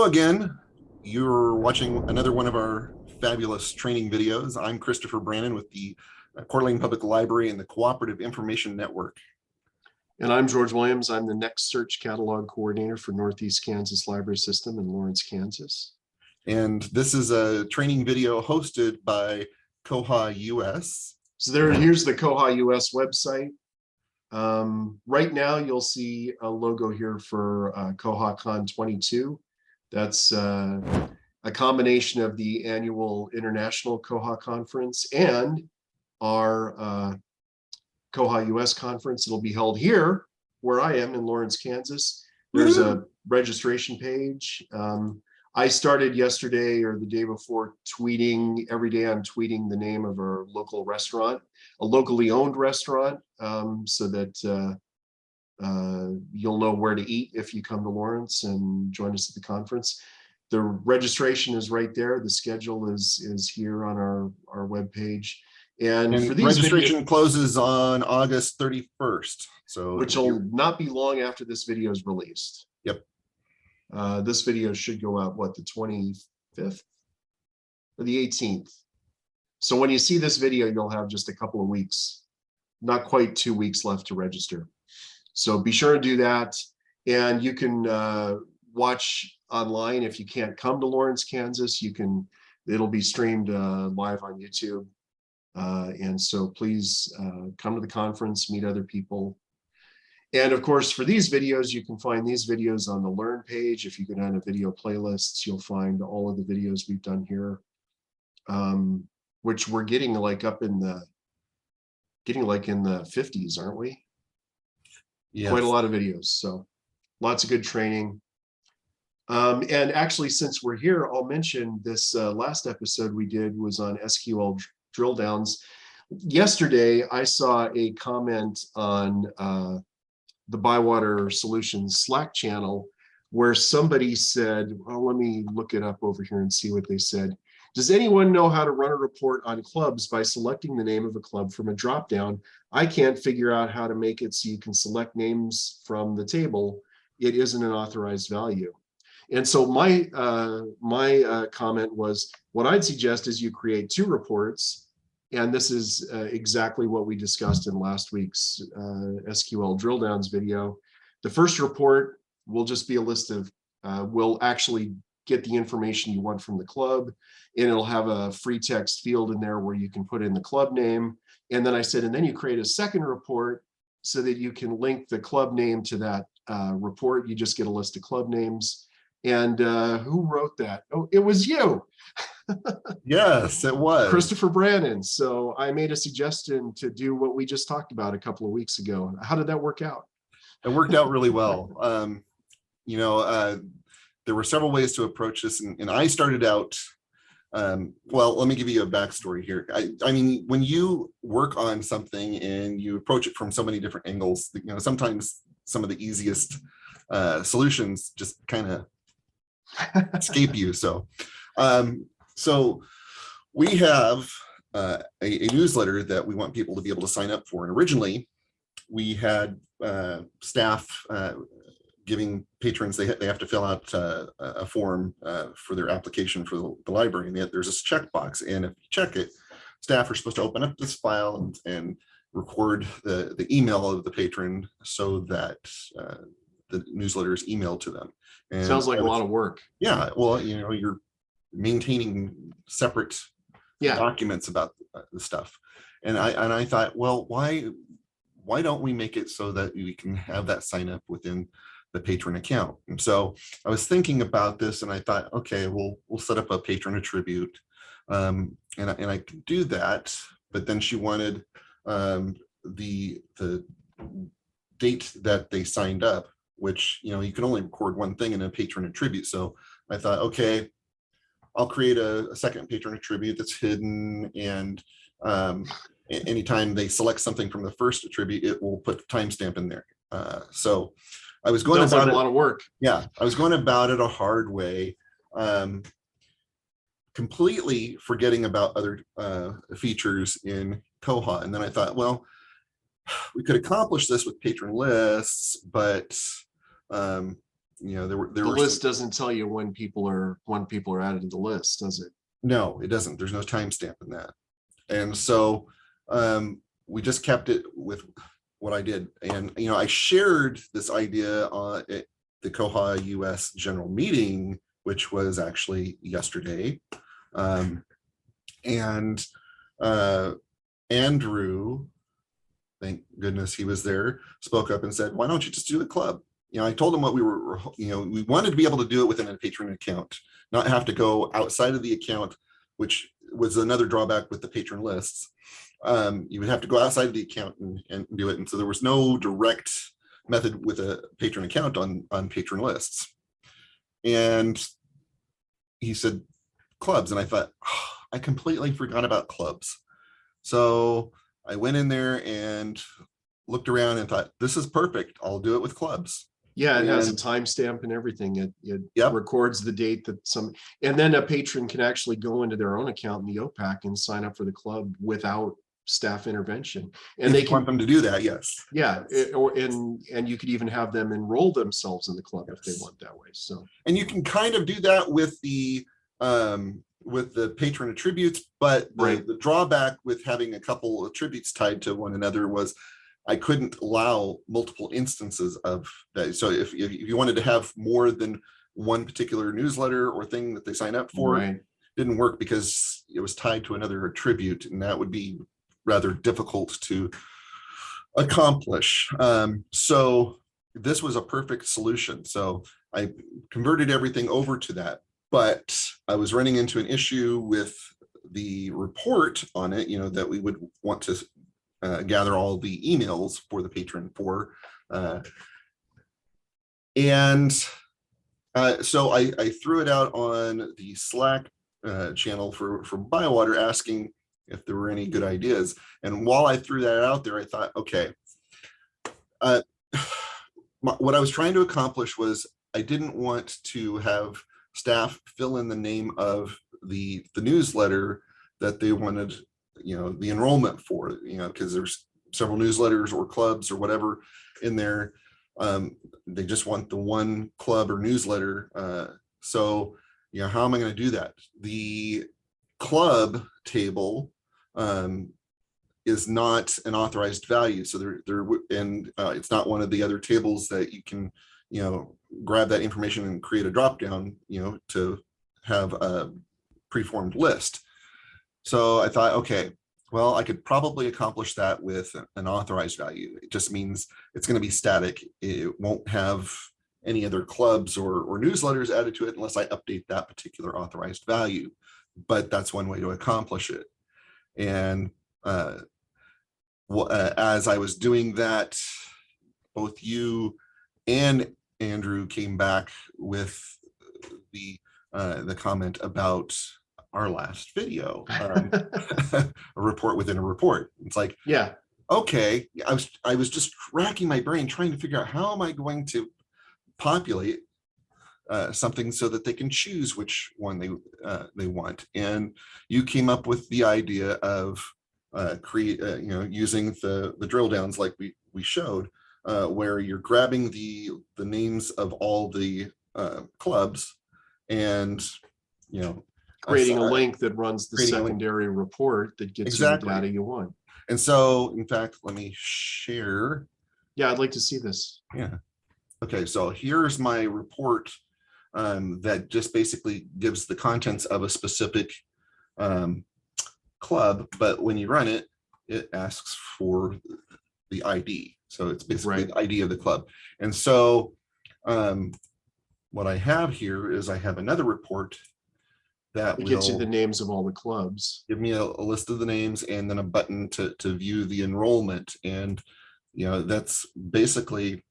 Hello again. You're watching another one of our fabulous training videos. I'm Christopher Brannon with the Coeur d'Alene Public Library and the Cooperative Information Network. And I'm George Williams. I'm the Next Search Catalog Coordinator for Northeast Kansas Library System in Lawrence, Kansas. And this is a training video hosted by koha-US. So here's the koha-US website. Right now, you'll see a logo here for KohaCon 22. That's a combination of the annual International Koha Conference and our koha-US conference. It'll be held here where I am in Lawrence, Kansas. There's a registration page. I started yesterday or the day before tweeting. Every day I'm tweeting the name of our local restaurant, a locally owned restaurant, so that you'll know where to eat if you come to Lawrence and join us at the conference. The registration is right there. The schedule is here on our webpage. And for these registration closes on August 31st. So which will not be long after this video is released. Yep. This video should go out, what, the 25th or the 18th? So when you see this video, you'll have just a couple of weeks, not quite 2 weeks left to register. So be sure to do that. And you can watch online if you can't come to Lawrence, Kansas. It'll be streamed live on YouTube. And so please come to the conference, meet other people. And of course, for these videos, you can find these videos on the Learn page. If you go down to video playlists, you'll find all of the videos we've done here, which we're getting like in the 50s, aren't we? Yes. Quite a lot of videos. So lots of good training. And actually, since we're here, I'll mention this last episode we did was on SQL drill downs. Yesterday, I saw a comment on the Bywater Solutions Slack channel where somebody said, well, let me look it up over here and see what they said. Does anyone know how to run a report on clubs by selecting the name of a club from a dropdown? I can't figure out how to make it so you can select names from the table. It isn't an authorized value. And so my comment was, what I'd suggest is you create two reports. And this is exactly what we discussed in last week's SQL drill downs video. The first report will just be a list of, will actually get the information you want from the club, and it'll have a free text field in there where you can put in the club name. And then I said, and then you create a second report so that you can link the club name to that report. You just get a list of club names. And who wrote that? Oh, it was you. Yes, it was Christopher Brannon. So I made a suggestion to do what we just talked about a couple of weeks ago. How did that work out? It worked out really well. There were several ways to approach this, and I started out. Well, let me give you a backstory here. I mean, when you work on something and you approach it from so many different angles, sometimes some of the easiest solutions just kind of escape you. So we have a newsletter that we want people to be able to sign up for. And originally, we had staff giving patrons, they have to fill out a form for their application for the library. And there's this checkbox. And if you check it, staff are supposed to open up this file and record the email of the patron so that the newsletter is emailed to them. And sounds like a lot of work. Yeah, well, you're maintaining separate documents about the stuff, and I thought, well, why don't we make it so that we can have that sign up within the patron account? And so I was thinking about this, and I thought, okay, we'll set up a patron attribute, and I could do that. But then she wanted the date that they signed up, which you can only record one thing in a patron attribute. So I thought, okay, I'll create a second patron attribute that's hidden, and anytime they select something from the first attribute, it will put the timestamp in there. So I was going about a lot of work. Yeah, I was going about it a hard way, completely forgetting about other features in Koha. And then I thought, well, we could accomplish this with patron lists, but The list doesn't tell you when people are added to the list, does it? No, it doesn't. There's no timestamp in that. And so we just kept it with what I did. And, I shared this idea at the koha-US general meeting, which was actually yesterday. And Andrew, thank goodness he was there, spoke up and said, why don't you just do a club? I told him what we were, we wanted to be able to do it within a patron account, not have to go outside of the account, which was another drawback with the patron lists. You would have to go outside of the account and do it. And so there was no direct method with a patron account on patron lists. And he said clubs. And I thought, oh, I completely forgot about clubs. So I went in there and looked around and thought, this is perfect. I'll do it with clubs. Yeah, it has a timestamp and everything. It records the date that and then a patron can actually go into their own account in the OPAC and sign up for the club without staff intervention. And they want them to do that, yes. Yeah, and you could even have them enroll themselves in the club if they want that way. So, and you can kind of do that with the patron attributes, but the drawback with having a couple attributes tied to one another was I couldn't allow multiple instances of that. So if you wanted to have more than one particular newsletter or thing that they sign up for, it didn't work because it was tied to another attribute, and that would be rather difficult to accomplish. So this was a perfect solution. So I converted everything over to that, but I was running into an issue with the report on it, that we would want to gather all the emails for the patron for. So I threw it out on the Slack channel for Bywater, asking if there were any good ideas. And while I threw that out there, I thought, okay, what I was trying to accomplish was I didn't want to have staff fill in the name of the newsletter that they wanted, the enrollment for, because there's several newsletters or clubs or whatever in there. They just want the one club or newsletter. So, how am I going to do that? The club table is not an authorized value. So it's not one of the other tables that you can, grab that information and create a drop down, to have a preformed list. So I thought, okay, well, I could probably accomplish that with an authorized value. It just means it's going to be static. It won't have any other clubs or newsletters added to it unless I update that particular authorized value. But that's one way to accomplish it. And as I was doing that, both you and Andrew came back with the comment about our last video, a report within a report. It's like, yeah, okay, I was just racking my brain trying to figure out how am I going to populate something so that they can choose which one they want. And you came up with the idea of using the drill downs like we showed, where you're grabbing the names of all the clubs and creating a link that runs the secondary report that gets you the data you want. And so, in fact, let me share. Yeah, I'd like to see this. Yeah. Okay, so here's my report that just basically gives the contents of a specific club, but when you run it, it asks for the ID. So it's basically the ID of the club. And so what I have here is I have another report that gets you the names of all the clubs. Give me a list of the names and then a button to view the enrollment. And, that's basically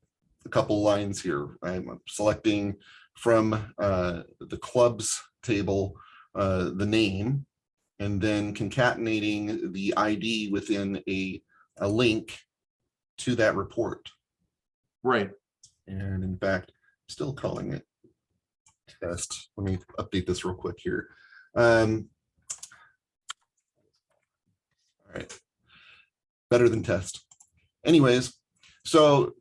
a couple lines here. I'm selecting from the clubs table, the name, and then concatenating the ID within a link to that report. Right. And in fact, I'm still calling it test. Let me update this real quick here. All right. Better than test. Anyways, so,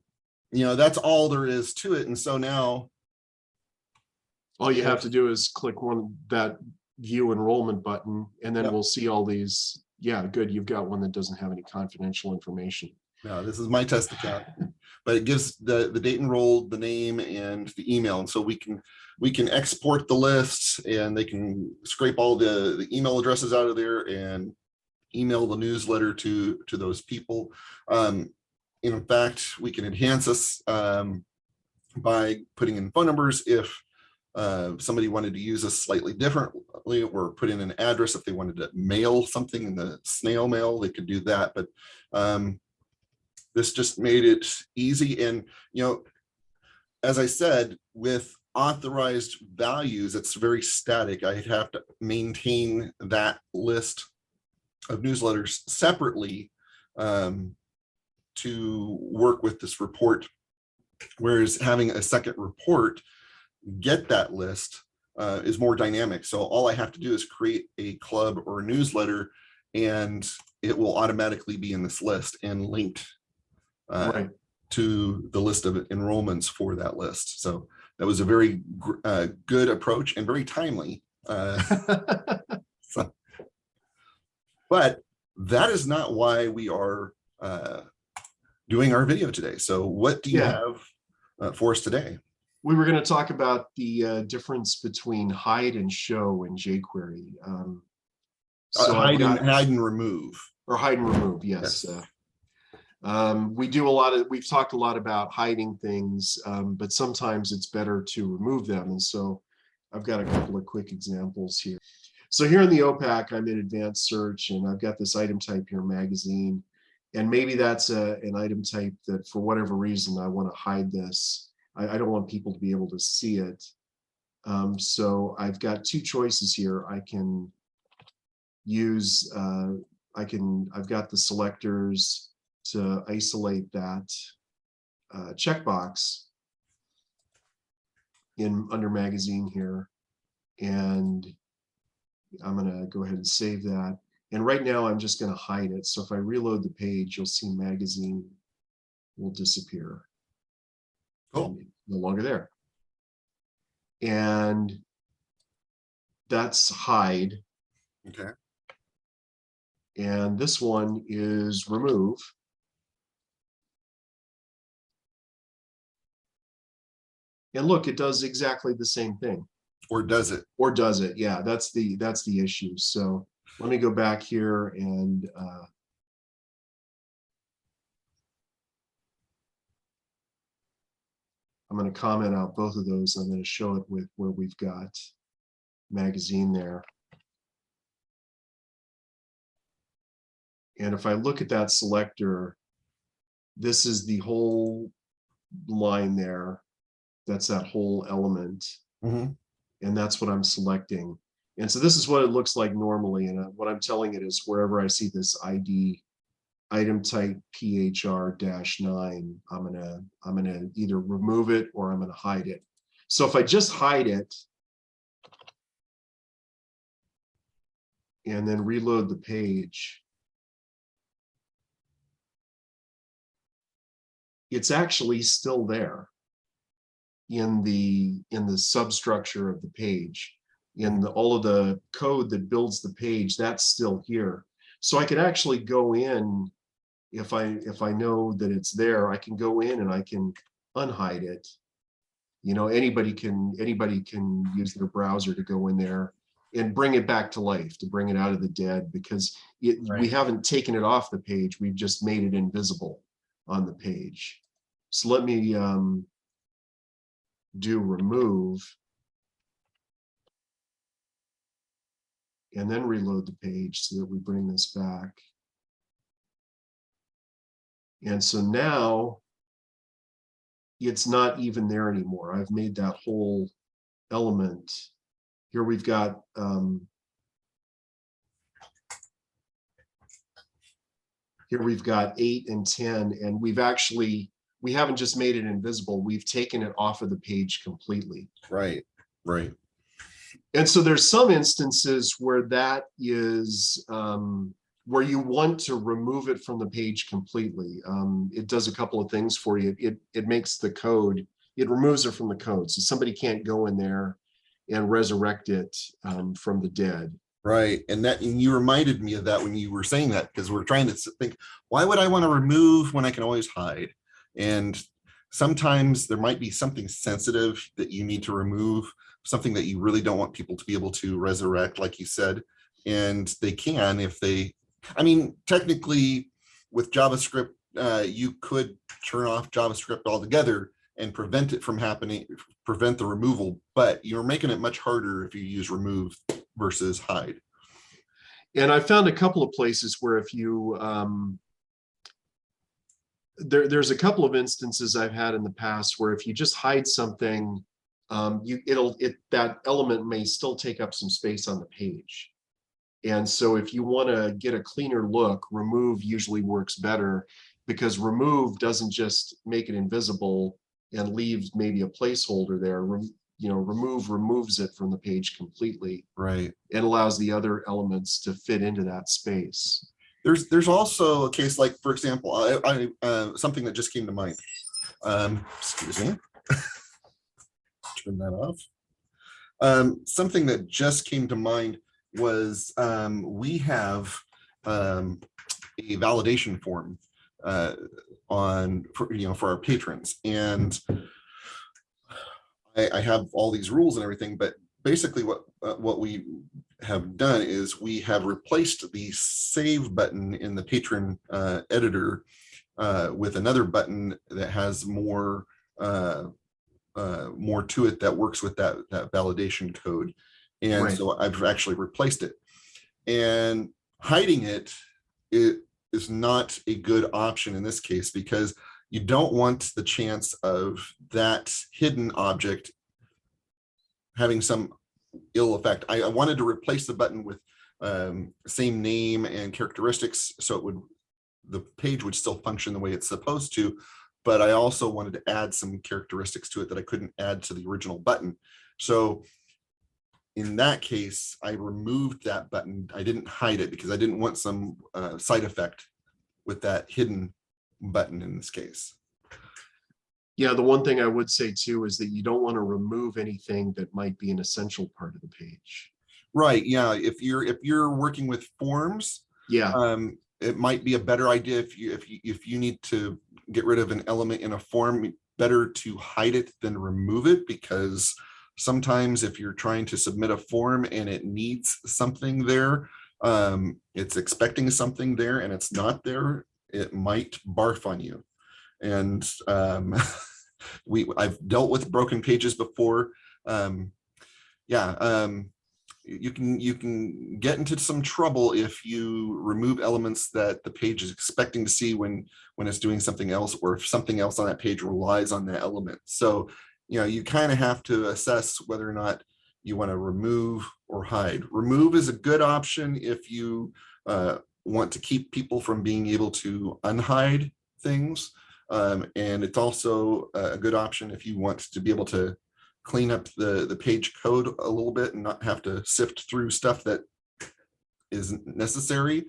that's all there is to it. And so now All you have to do is click that view enrollment button, and then Yep. we'll see all these. Yeah, good. You've got one that doesn't have any confidential information. No, this is my test account, but it gives the date enrolled, the name, and the email, and so we can export the lists, and they can scrape all the email addresses out of there and email the newsletter to those people. In fact, we can enhance this by putting in phone numbers if somebody wanted to use us slightly differently, or put in an address if they wanted to mail something in the snail mail, they could do that. But this just made it easy. And, as I said, with authorized values, it's very static. I'd have to maintain that list of newsletters separately to work with this report. Whereas having a second report get that list is more dynamic. So all I have to do is create a club or a newsletter, and it will automatically be in this list and linked to the list of enrollments for that list. So that was a very good approach and very timely. But that is not why we are doing our video today. So what do you have for us today? We were going to talk about the difference between hide and show in jQuery. So hide and remove. Or hide and remove, yes. We've talked a lot about hiding things, but sometimes it's better to remove them. And so I've got a couple of quick examples here. So here in the OPAC, I'm in advanced search, and I've got this item type here, magazine. And maybe that's an item type that for whatever reason, I want to hide this. I don't want people to be able to see it. So I've got two choices here. I can use, I've got the selectors to isolate that checkbox under magazine here. And I'm going to go ahead and save that. And right now I'm just going to hide it. So if I reload the page, you'll see magazine will disappear. Cool. No longer there. And that's hide. Okay. And this one is remove. And look, it does exactly the same thing. Or does it? Or does it? Yeah, that's the issue. So let me go back here and I'm going to comment out both of those. I'm going to show it with where we've got magazine there. And if I look at that selector, this is the whole line there. That's that whole element. Mm-hmm. And that's what I'm selecting. And so this is what it looks like normally. And what I'm telling it is wherever I see this ID item type PHR-9, I'm gonna either remove it or I'm gonna hide it. So if I just hide it and then reload the page, it's actually still there in the substructure of the page. In all of the code that builds the page, that's still here. So I could actually go in, if I know that it's there, I can go in and I can unhide it. Anybody can use their browser to go in there and bring it back to life, to bring it out of the dead, because we haven't taken it off the page. We've just made it invisible on the page. So let me do remove. And then reload the page so that we bring this back. And so now it's not even there anymore. I've made that whole element. Here we've got here we've got 8 and 10, and we haven't just made it invisible, we've taken it off of the page completely. Right. And so there's some instances where that is where you want to remove it from the page completely. It does a couple of things for you. It makes the code, it removes it from the code. So somebody can't go in there and resurrect it from the dead. Right. And you reminded me of that when you were saying that, because we're trying to think, why would I want to remove when I can always hide? And sometimes there might be something sensitive that you need to remove, something that you really don't want people to be able to resurrect, like you said. And they can if they, I mean, technically with JavaScript, you could turn off JavaScript altogether and prevent it from happening, prevent the removal, but you're making it much harder if you use remove versus hide. And I found a couple of places where if you, there's a couple of instances I've had in the past where if you just hide something, that element may still take up some space on the page. And so if you want to get a cleaner look, remove usually works better, because remove doesn't just make it invisible and leave maybe a placeholder there. Remove removes it from the page completely. Right. It allows the other elements to fit into that space. There's also a case like, for example, something that just came to mind. Excuse me. Turn that off. Something that just came to mind was we have a validation form for our patrons, and I have all these rules and everything, but basically what we have done is we have replaced the save button in the patron editor with another button that has more to it that works with that validation code. And right. So I've actually replaced it, and hiding it is not a good option in this case, because you don't want the chance of that hidden object having some ill effect. I wanted to replace the button with same name and characteristics, so the page would still function the way it's supposed to, but I also wanted to add some characteristics to it that I couldn't add to the original button. So in that case, I removed that button. I didn't hide it because I didn't want some side effect with that hidden button in this case. Yeah, the one thing I would say too is that you don't want to remove anything that might be an essential part of the page. Right. Yeah. If you're working with forms, yeah, it might be a better idea if you need to get rid of an element in a form, better to hide it than remove it, because sometimes if you're trying to submit a form and it needs something there, it's expecting something there and it's not there, it might barf on you. And I've dealt with broken pages before. You can get into some trouble if you remove elements that the page is expecting to see when it's doing something else, or if something else on that page relies on that element. So you kind of have to assess whether or not you want to remove or hide. Remove is a good option if you want to keep people from being able to unhide things. And it's also a good option if you want to be able to clean up the page code a little bit and not have to sift through stuff that isn't necessary.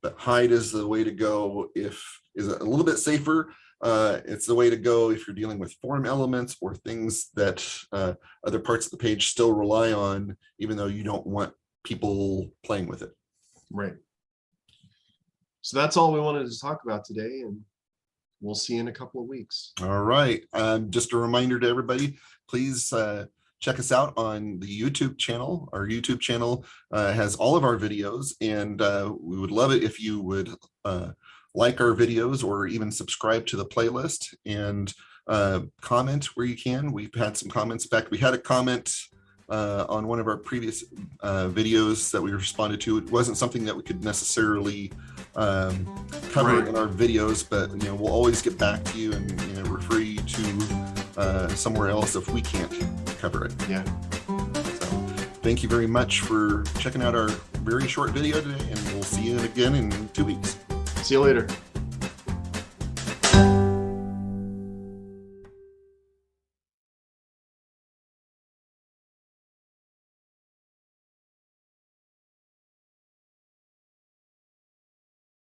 But hide is the way to go. Is a little bit safer. It's the way to go if you're dealing with form elements or things that other parts of the page still rely on, even though you don't want people playing with it. Right. So that's all we wanted to talk about today, and we'll see you in a couple of weeks. All right. Just a reminder to everybody, please check us out on the YouTube channel. Our YouTube channel has all of our videos, and we would love it if you would like our videos or even subscribe to the playlist, and comment where you can. We've had some comments back. We had a comment on one of our previous videos that we responded to. It wasn't something that we could necessarily cover in our videos, but we'll always get back to you and refer you to somewhere else if we can't cover it. Yeah. So thank you very much for checking out our very short video today, and we'll see you again in 2 weeks. See you later.